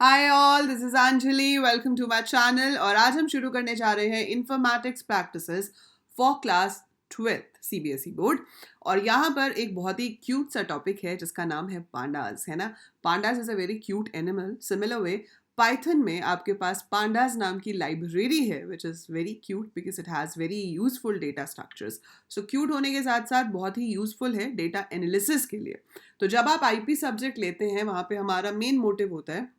Hi all, this is Anjali. Welcome to my channel. और आज हम शुरू करने जा रहे हैं informatics practices for class 12th CBSE board. और यहाँ पर एक बहुत ही क्यूट सा टॉपिक है जिसका नाम है पांडास, है ना। Pandas is a very cute animal. Similar way Python में आपके पास पांडास नाम की लाइब्रेरी है which is very cute because it has very useful data structures. So cute होने के साथ साथ बहुत ही यूजफुल है डेटा एनालिसिस के लिए। तो जब आप आईपी सब्जेक्ट लेते हैं वहाँ पे हमारा मेन मोटिव होता है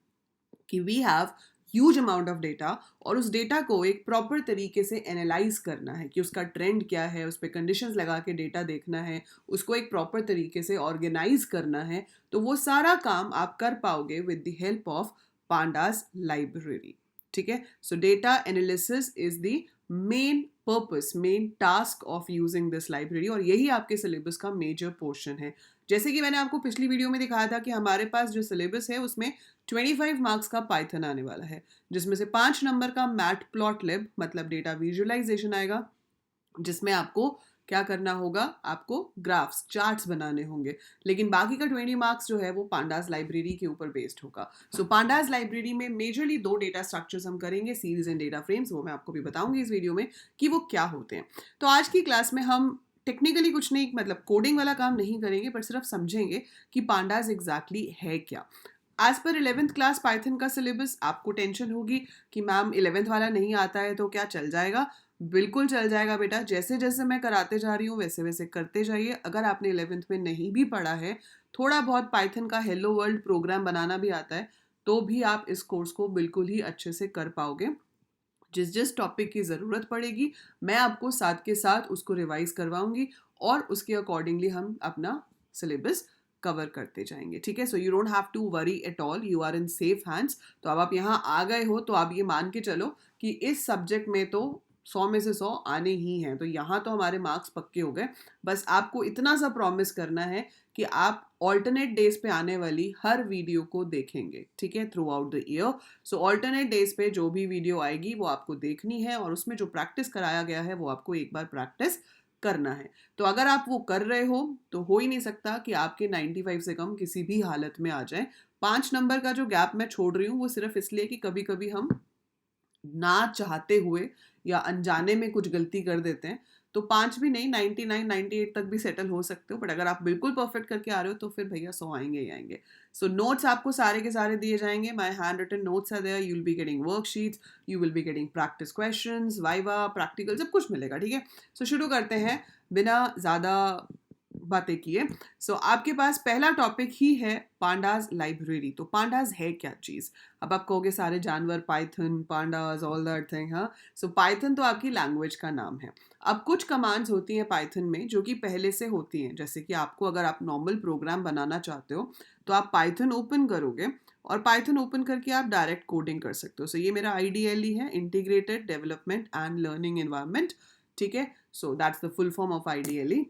कि we have huge amount of data और उस डेटा को एक प्रॉपर तरीके से एनालाइज करना है कि उसका ट्रेंड क्या है, उस पर कंडीशंस लगा के डेटा देखना है, उसको एक प्रॉपर तरीके से ऑर्गेनाइज करना है। तो वो सारा काम आप कर पाओगे with the help of pandas library. ठीक है, सो data analysis is the main purpose, main task of using this library, और यही आपके सिलेबस का मेजर पोर्शन है। जैसे कि मैंने आपको पिछली वीडियो में दिखाया था कि हमारे पास जो सिलेबस है उसमें 25 मार्क्स का पाइथन आने वाला है, जिसमें से 5 नंबर का मैट प्लॉट लिब मतलब डेटा विजुअलाइजेशन आएगा, जिसमें आपको क्या करना होगा, आपको ग्राफ्स चार्ट्स बनाने होंगे। लेकिन बाकी का 20 मार्क्स जो है वो पांडास लाइब्रेरी के ऊपर बेस्ड होगा। सो पांडास लाइब्रेरी में मेजरली 2 डेटा स्ट्रक्चर्स हम करेंगे, सीरीज एंड डेटा फ्रेम्स। वो मैं आपको भी बताऊंगी इस वीडियो में कि वो क्या होते हैं। तो आज की क्लास में हम टेक्निकली कुछ नहीं, मतलब कोडिंग वाला काम नहीं करेंगे, पर सिर्फ समझेंगे कि पांडास एग्जैक्टली है क्या। एज पर 11th क्लास पाइथन का सिलेबस आपको टेंशन होगी कि मैम 11th वाला नहीं आता है तो क्या चल जाएगा। बिल्कुल चल जाएगा बेटा, जैसे जैसे मैं कराते जा रही हूँ वैसे वैसे करते जाइए। अगर आपने 11th में नहीं भी पढ़ा है, थोड़ा बहुत पाइथन का हेलो वर्ल्ड प्रोग्राम बनाना भी आता है, तो भी आप इस कोर्स को बिल्कुल ही अच्छे से कर पाओगे। जिस जिस टॉपिक की ज़रूरत पड़ेगी मैं आपको साथ के साथ उसको रिवाइज करवाऊंगी और उसके अकॉर्डिंगली हम अपना सिलेबस कवर करते जाएंगे। ठीक है, so you don't have to worry at all, you are in safe hands. तो अब आप यहाँ आ गए हो तो आप ये मान के चलो कि इस सब्जेक्ट में तो 100 में से 100 आने ही हैं। तो यहाँ तो हमारे मार्क्स पक्के हो गए। बस आपको इतना सा प्रॉमिस करना है कि आप ऑल्टरनेट डेज पे आने वाली हर वीडियो को देखेंगे, ठीक है, through out the year. So alternate days पे जो भी वीडियो आएगी वो आपको देखनी है और उसमें जो प्रैक्टिस कराया गया है वो आपको एक बार प्रैक्टिस करना है। तो अगर आप वो कर रहे हो तो हो ही नहीं सकता कि आपके 95 से कम किसी भी हालत में आ जाए। 5 नंबर का जो गैप मैं छोड़ रही हूँ वो सिर्फ इसलिए कि कभी कभी हम ना चाहते हुए या अनजाने में कुछ गलती कर देते हैं। तो 5 भी नहीं, 99 98 तक भी सेटल हो सकते हो। बट अगर आप बिल्कुल परफेक्ट करके आ रहे हो तो फिर भैया 100 आएंगे ही आएंगे। सो नोट्स आपको सारे के सारे दिए जाएंगे। My handwritten notes are there, you will be getting worksheets, you will be getting practice questions, viva, practical, सब कुछ मिलेगा। ठीक है, सो शुरू करते हैं बिना ज़्यादा बातें किए। सो आपके पास पहला टॉपिक ही है पांडास लाइब्रेरी। तो पांडास है क्या चीज़? अब आप कहोगे सारे जानवर, Python, pandas, all that thing. हाँ, सो पाइथन तो आपकी लैंग्वेज का नाम है। अब कुछ कमांड्स होती हैं पाइथन में जो कि पहले से होती हैं, जैसे कि आपको अगर आप नॉर्मल प्रोग्राम बनाना चाहते हो तो आप पाइथन ओपन करोगे और पाइथन ओपन करके आप डायरेक्ट कोडिंग कर सकते हो। सो ये मेरा आईडीएलई है, integrated development and learning environment. ठीक है, so that's the full form of IDLE.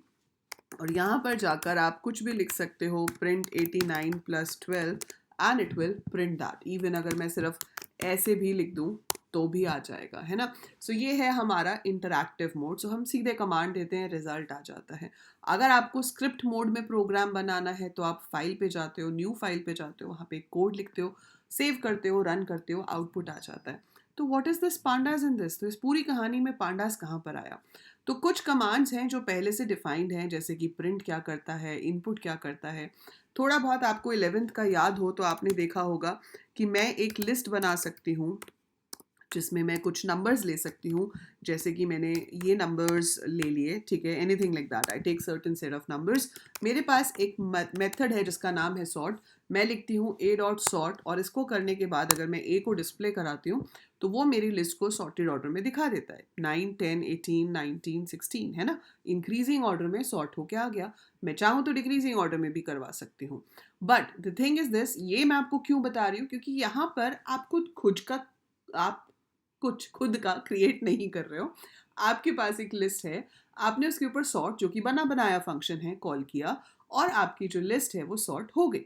और यहाँ पर जाकर आप कुछ भी लिख सकते हो, print 89 plus 12 and it will print that. Even अगर मैं सिर्फ ऐसे भी लिख दूँ तो भी आ जाएगा, है ना। सो ये है हमारा इंटरैक्टिव मोड। सो हम सीधे कमांड देते हैं, रिजल्ट आ जाता है। अगर आपको स्क्रिप्ट मोड में प्रोग्राम बनाना है तो आप फाइल पे जाते हो, न्यू फाइल पे जाते हो, वहाँ पे कोड लिखते हो, सेव करते हो, रन करते हो, आउटपुट आ जाता है। तो what is this pandas in this? तो इस पूरी कहानी में पांडास कहाँ पर आया? तो कुछ कमांड्स हैं जो पहले से डिफाइंड हैं, जैसे कि प्रिंट क्या करता है, इनपुट क्या करता है। थोड़ा बहुत आपको 11th का याद हो तो आपने देखा होगा कि मैं एक लिस्ट बना सकती हूँ जिसमें मैं कुछ नंबर्स ले सकती हूँ। जैसे कि मैंने ये नंबर्स ले लिए, ठीक है, anything like that, I take certain set of numbers. मेरे पास एक मेथड है जिसका नाम है सॉर्ट। मैं लिखती हूँ ए डॉट सॉर्ट और इसको करने के बाद अगर मैं ए को डिस्प्ले कराती हूँ तो वो मेरी लिस्ट को सॉर्टेड ऑर्डर में दिखा देता है। 9 10 18 19 16, है ना, इंक्रीजिंग ऑर्डर में सॉर्ट होके आ गया। मैं चाहूँ तो डिक्रीजिंग ऑर्डर में भी करवा सकती हूँ। But the thing is this, ये मैं आपको क्यों बता रही हूँ, क्योंकि यहाँ पर आपको आप कुछ खुद का क्रिएट नहीं कर रहे हो। आपके पास एक लिस्ट है, आपने उसके ऊपर सॉर्ट, जो कि बना बनाया फंक्शन है, कॉल किया और आपकी जो लिस्ट है वो सॉर्ट हो गई,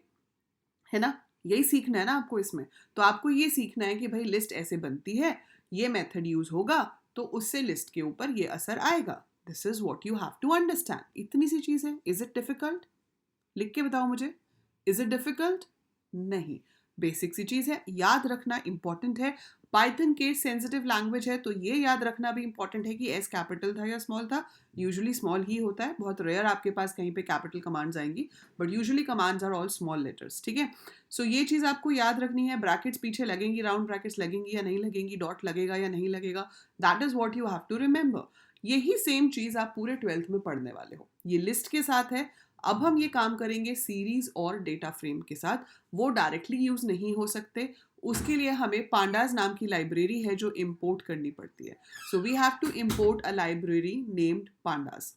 है ना। यही सीखना है ना आपको इसमें। तो आपको ये सीखना है कि भाई लिस्ट ऐसे बनती है, ये मेथड यूज होगा तो उससे लिस्ट के ऊपर ये असर आएगा। This is what you have to understand. इतनी सी चीज है। Is it difficult? लिख के बताओ मुझे, इज इट डिफिकल्ट? नहीं। बेसिक सी चीज़ है, याद रखना इंपॉर्टेंट है। पाइथन केस सेंसिटिव लैंग्वेज है, तो ये याद रखना भी इंपॉर्टेंट है कि एस कैपिटल था या स्मॉल था। यूजुअली स्मॉल ही होता है, बहुत रेयर आपके पास कहीं पे कैपिटल कमांड्स आएंगी, but usually commands are all small letters, ठीक है। सो ये चीज़ आपको याद रखनी है। ब्रैकेट्स पीछे लगेंगी, राउंड ब्रैकेट्स लगेंगी या नहीं लगेंगी, डॉट लगेगा या नहीं लगेगा, that is what you have to remember. यही सेम चीज़ आप पूरे 12th में पढ़ने वाले हो, ये लिस्ट के साथ है। अब हम ये काम करेंगे सीरीज और डेटा फ्रेम के साथ, वो डायरेक्टली यूज नहीं हो सकते, उसके लिए हमें पांडाज नाम की लाइब्रेरी है जो इंपोर्ट करनी पड़ती है। So we have to import a library named pandas.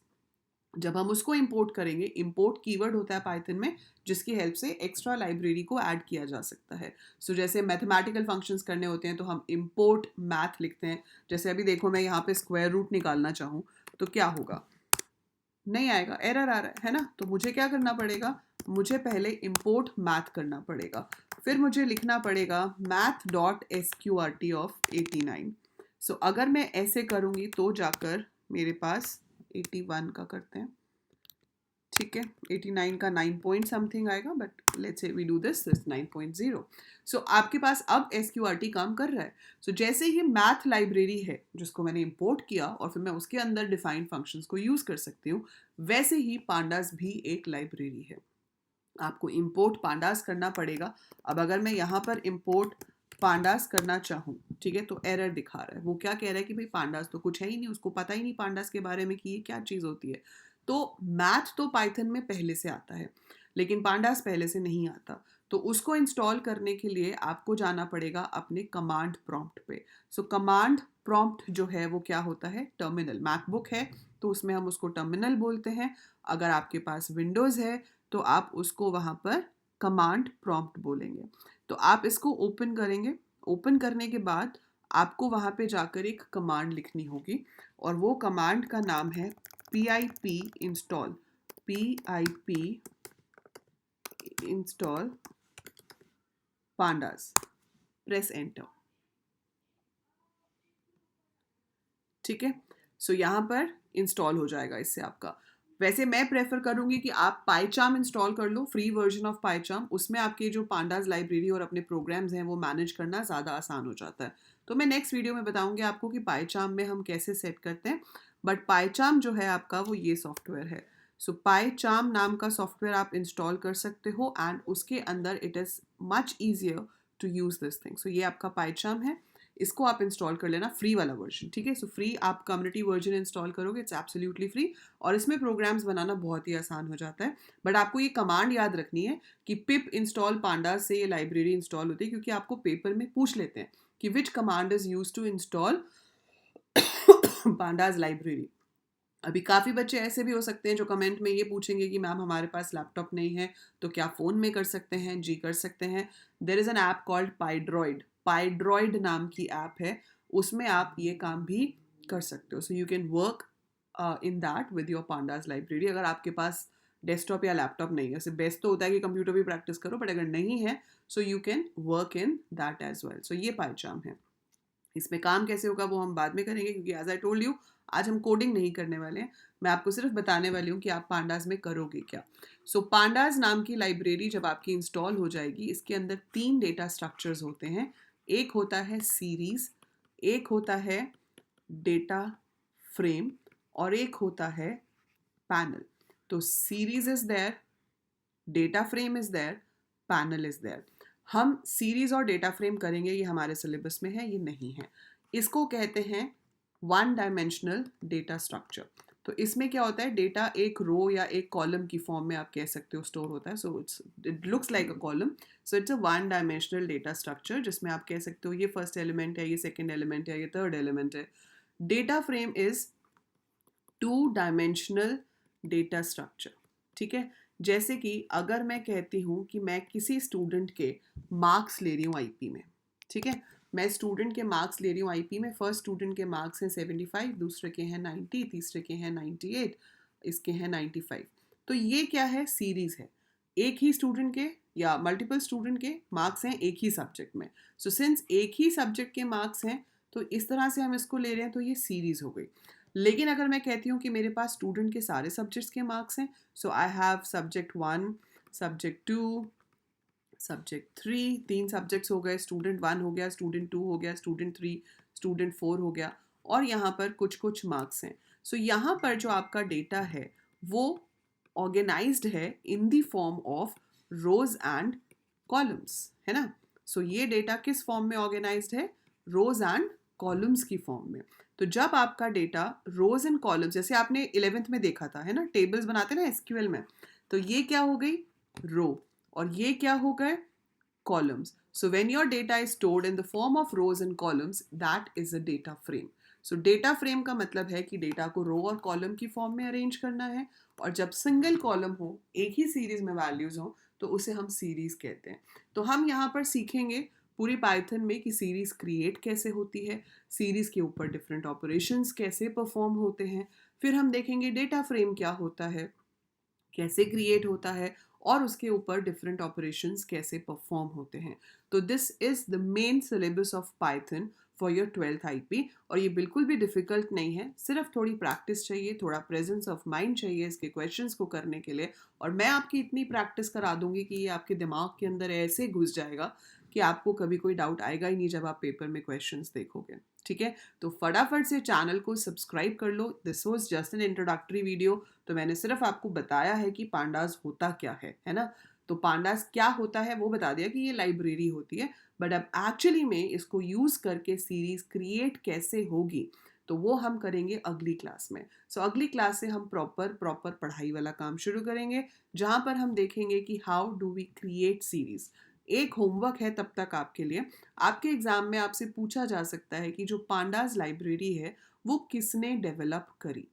जब हम उसको इंपोर्ट करेंगे, इंपोर्ट कीवर्ड होता है पाइथन में जिसकी हेल्प से एक्स्ट्रा लाइब्रेरी को ऐड किया जा सकता है। सो जैसे मैथमेटिकल फंक्शंस करने होते हैं तो हम इंपोर्ट मैथ लिखते हैं। जैसे अभी देखो मैं यहाँ पे स्क्वायर रूट निकालना चाहूँ तो क्या होगा, नहीं आएगा, एरर आ रहा है ना। तो मुझे क्या करना पड़ेगा, मुझे पहले इंपोर्ट मैथ करना पड़ेगा, फिर मुझे लिखना पड़ेगा math.sqrt ऑफ 89। सो अगर मैं ऐसे करूँगी तो जाकर मेरे पास 81 का करते हैं, ठीक है, 89 का 9 पॉइंट समथिंग आएगा, but let's say we do this 9.0। So आपके पास अब SQRT काम कर रहा है। सो जैसे ये मैथ लाइब्रेरी है जिसको मैंने इंपोर्ट किया और फिर मैं उसके अंदर डिफाइंड फंक्शंस को यूज कर सकती हूँ, वैसे ही पांडास भी एक लाइब्रेरी है। आपको इंपोर्ट पांडास करना पड़ेगा। अब अगर मैं यहाँ पर इंपोर्ट पांडास करना चाहूँ, ठीक है, तो एरर दिखा रहा है। वो क्या कह रहा है कि भाई पांडास तो कुछ है ही नहीं, उसको पता ही नहीं पांडास के बारे में कि ये क्या चीज़ होती है। तो मैथ तो पाइथन में पहले से आता है लेकिन पांडास पहले से नहीं आता, तो उसको इंस्टॉल करने के लिए आपको जाना पड़ेगा अपने कमांड प्रॉम्प्ट पे। सो कमांड प्रॉम्प्ट जो है वो क्या होता है, टर्मिनल। मैकबुक है तो उसमें हम उसको टर्मिनल बोलते हैं, अगर आपके पास विंडोज़ है तो आप उसको वहाँ पर कमांड प्रॉम्प्ट बोलेंगे। तो आप इसको ओपन करेंगे, ओपन करने के बाद आपको वहाँ पे जाकर एक कमांड लिखनी होगी और वो कमांड का नाम है pip install, pip install pandas। Press enter, ठीक है। सो यहाँ पर इंस्टॉल हो जाएगा इससे आपका। वैसे मैं प्रेफर करूंगी कि आप पाईचार्म इंस्टॉल कर लो, फ्री वर्जन ऑफ पाईचार्म। उसमें आपके जो पांडास लाइब्रेरी और अपने प्रोग्राम्स हैं वो मैनेज करना ज़्यादा आसान हो जाता है। तो मैं नेक्स्ट वीडियो में बताऊंगी आपको कि पाईचार्म में हम कैसे सेट करते हैं। बट पाईचार्म जो है आपका वो ये सॉफ्टवेयर है। सो पाईचार्म नाम का सॉफ्टवेयर आप इंस्टॉल कर सकते हो एंड उसके अंदर it is much easier to use this thing. So ये आपका पाईचार्म है, इसको आप इंस्टॉल कर लेना, फ्री वाला वर्जन, ठीक है। सो फ्री आप कम्युनिटी वर्जन इंस्टॉल करोगे, इट्स एब्सोल्युटली फ्री, और इसमें प्रोग्राम्स बनाना बहुत ही आसान हो जाता है। बट आपको ये कमांड याद रखनी है कि पिप इंस्टॉल पांडास से ये लाइब्रेरी इंस्टॉल होती है, क्योंकि आपको पेपर में पूछ लेते हैं कि which command is use to install pandas library. अभी काफ़ी बच्चे ऐसे भी हो सकते हैं जो कमेंट में ये पूछेंगे कि मैम हमारे पास लैपटॉप नहीं है तो क्या फ़ोन में कर सकते हैं। जी कर सकते हैं। There is an app called Pydroid, Pydroid नाम की ऐप है, उसमें आप ये काम भी कर सकते हो। सो you can work in that with your pandas library. अगर आपके पास डेस्कटॉप या लैपटॉप नहीं है, वैसे बेस्ट तो होता है कि कंप्यूटर भी प्रैक्टिस करो, बट अगर नहीं है so you can work in that as well. So ये पाईचार्म है। इसमें काम कैसे होगा वो हम बाद में करेंगे, क्योंकि एज आई टोल्ड यू आज हम कोडिंग नहीं करने वाले हैं। मैं आपको सिर्फ बताने वाली हूँ कि आप पांडास में करोगे क्या। सो पांडास नाम की लाइब्रेरी जब आपकी इंस्टॉल हो जाएगी, इसके अंदर 3 डेटा स्ट्रक्चर्स होते हैं। एक होता है सीरीज, एक होता है डेटा फ्रेम और एक होता है पैनल। तो series is there, data frame is there, panel is there. हम सीरीज और डेटा फ्रेम करेंगे, ये हमारे सिलेबस में है, ये नहीं है। इसको कहते हैं वन डायमेंशनल डेटा स्ट्रक्चर। तो इसमें क्या होता है, डेटा एक रो या एक कॉलम की फॉर्म में आप कह सकते हो स्टोर होता है। So it looks like a column, so it's a one dimensional data structure, जिसमें आप कह सकते हो ये फर्स्ट एलिमेंट है, ये सेकेंड एलिमेंट है, ये थर्ड एलिमेंट है। Data frame is 2 dimensional data structure, ठीक है। जैसे कि अगर मैं कहती हूँ कि मैं किसी स्टूडेंट के मार्क्स ले रही हूँ आईपी में, ठीक है, मैं स्टूडेंट के मार्क्स ले रही हूँ आईपी में। फर्स्ट स्टूडेंट के मार्क्स हैं 75, दूसरे के हैं 90, तीसरे के हैं 98, इसके हैं 95। तो ये क्या है, सीरीज है। एक ही स्टूडेंट के या मल्टीपल स्टूडेंट के मार्क्स हैं एक ही सब्जेक्ट में। सो सिंस एक ही सब्जेक्ट के मार्क्स हैं तो इस तरह से हम इसको ले रहे हैं, तो ये सीरीज हो गई। लेकिन अगर मैं कहती हूँ कि मेरे पास स्टूडेंट के सारे सब्जेक्ट्स के मार्क्स हैं, so I have subject 1, subject 2, subject 3, 3 subjects हो गए, स्टूडेंट 1 हो गया, स्टूडेंट 2 हो गया, स्टूडेंट 3, स्टूडेंट 4 हो गया, और यहाँ पर कुछ कुछ मार्क्स हैं. सो यहाँ पर जो आपका डेटा है वो ऑर्गेनाइज्ड है in the form of rose and columns, है ना. सो ये डेटा किस फॉर्म में ऑर्गेनाइज्ड है? रोज एंड कॉलम्स की फॉर्म में. तो जब आपका डेटा रोज एंड कॉलम्स, जैसे आपने 11th में देखा था, है ना, टेबल्स बनाते ना एसक्यूएल में, तो ये क्या हो गई? रो. और ये क्या हो गए? columns. So when your data is stored in the form of rows and columns, that is a data frame. So data frame का मतलब है कि डेटा को रो और कॉलम की फॉर्म में अरेंज करना है, और जब सिंगल कॉलम हो, एक ही सीरीज में वैल्यूज हो, तो उसे हम सीरीज कहते हैं. तो हम यहाँ पर सीखेंगे पूरी पाइथन में कि सीरीज क्रिएट कैसे होती है, सीरीज के ऊपर डिफरेंट ऑपरेशंस कैसे परफॉर्म होते हैं, फिर हम देखेंगे डेटा फ्रेम क्या होता है, कैसे क्रिएट होता है, और उसके ऊपर डिफरेंट ऑपरेशंस कैसे परफॉर्म होते हैं. तो this is the main syllabus of Python for your 12th IP. और ये बिल्कुल भी डिफिकल्ट नहीं है, सिर्फ थोड़ी प्रैक्टिस चाहिए, थोड़ा प्रेजेंस ऑफ माइंड चाहिए इसके क्वेश्चंस को करने के लिए. और मैं आपकी इतनी प्रैक्टिस करा दूंगी कि ये आपके दिमाग के अंदर ऐसे घुस जाएगा कि आपको कभी कोई डाउट आएगा ही नहीं जब आप पेपर में क्वेश्चंस देखोगे. ठीक है, तो फटाफट से चैनल को सब्सक्राइब कर लो. This was just an introductory video. तो मैंने सिर्फ आपको बताया है कि पांडास होता क्या है ना. तो पांडास क्या होता है वो बता दिया कि ये लाइब्रेरी होती है, बट अब एक्चुअली में इसको यूज करके सीरीज क्रिएट कैसे होगी तो वो हम करेंगे अगली क्लास में. सो अगली क्लास से हम प्रॉपर पढ़ाई वाला काम शुरू करेंगे, जहां पर हम देखेंगे कि how do we create series. एक होमवर्क है तब तक आपके लिए, आपके एग्जाम में आपसे पूछा जा सकता है कि जो पांडास लाइब्रेरी है वो किसने डेवलप करी.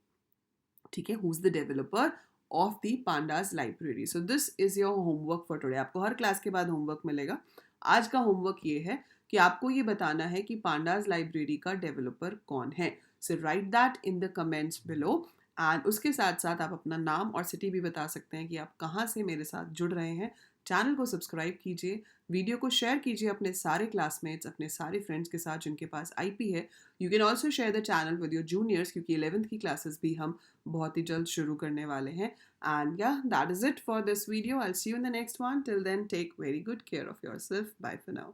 ठीक है, who is the developer of the pandas library. So this is your homework for today. आपको हर क्लास के बाद होमवर्क मिलेगा. आज का होमवर्क ये है कि आपको ये बताना है कि पांडास लाइब्रेरी का डेवलपर कौन है. So write that in the comments below. And उसके साथ साथ आप अपना नाम और सिटी भी बता सकते हैं कि आप कहाँ से मेरे साथ जुड़ रहे हैं. चैनल को सब्सक्राइब कीजिए, वीडियो को शेयर कीजिए अपने सारे क्लासमेट्स, अपने सारे फ्रेंड्स के साथ जिनके पास आईपी है. You can also share the channel with your juniors, क्योंकि 11th की क्लासेस भी हम बहुत ही जल्द शुरू करने वाले हैं. एंड या that is it for this video. I will see you in the next one. Till then take very good care of yourself. Bye for now.